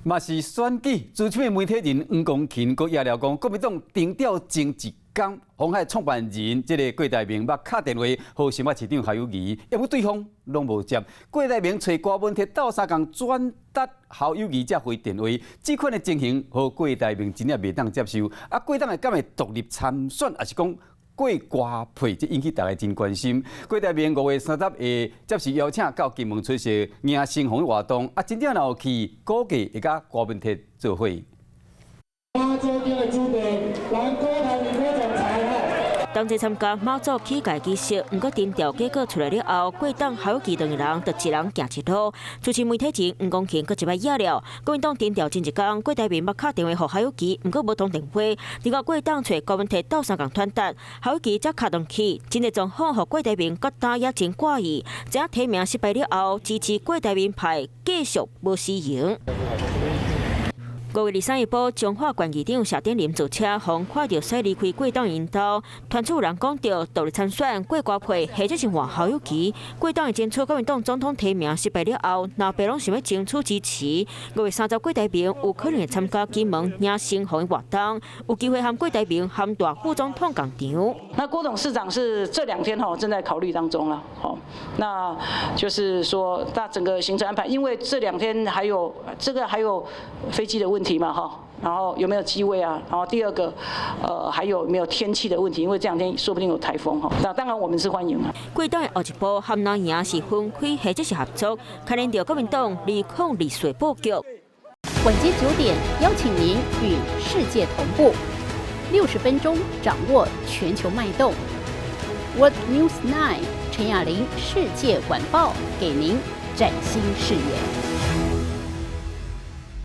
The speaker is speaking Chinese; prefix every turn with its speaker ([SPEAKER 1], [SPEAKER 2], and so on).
[SPEAKER 1] 嘛是选举，资深的媒体人黄光芹阁也了讲，国民党停掉前一天，鸿海创办人这个郭台铭捌敲电话和新北市长侯友宜，要不对方拢无接。郭台铭找郭文铁斗相共转达侯友宜才回电话，这款的情形和郭台铭真正袂当接受。啊，郭党会敢会独立参选，还是讲？过瓜配，这引起大家真关心。郭台铭5月30日接受邀请到金门出席迎新红的活动，啊，真正有去，估计会甲郭文铁做伙。
[SPEAKER 2] 当日参加马祖起界仪式，不过民调结果出来了后，国党侯友宜两个人就一人行一路。主持媒体人黄光芹搁一摆野了，国民党民调前一天，郭台铭捌敲电话给侯友宜，不过无通电话。另外，国党找郭文铁斗相共传达，侯友宜才敲动去，真个状况和郭台铭佮打也真怪异。这样提名失败了后，支持郭台铭派继续无私赢。5月23日晡，彰化县议长谢点林坐车，方看到驶离开国党引导，传出有人讲到独立参选过瓜配，或者是换侯友宜。国党已争取国民党总统提名失败了后，老爸拢想要争取支持。5月30日，郭台铭有可能会参加金门迎新红的活动，有机会和郭台铭和大副总统共场。
[SPEAKER 3] 那郭董事长是这2天正在考虑当中了，那就是说，那整个行程安排，因为这2天还有飞机的问题嘛，然后有没有机位啊？然后第二个，还有没有天气的问题？因为这2天说不定有台风那当然我们是欢迎啊。
[SPEAKER 2] 国党的后一步和南营是分开或者是合作，看连到国民党2024布局。
[SPEAKER 4] 晚间9点，邀请您与世界同步，60分钟掌握全球脉动。World News 9，陈雅玲世界晚报给您崭新视野。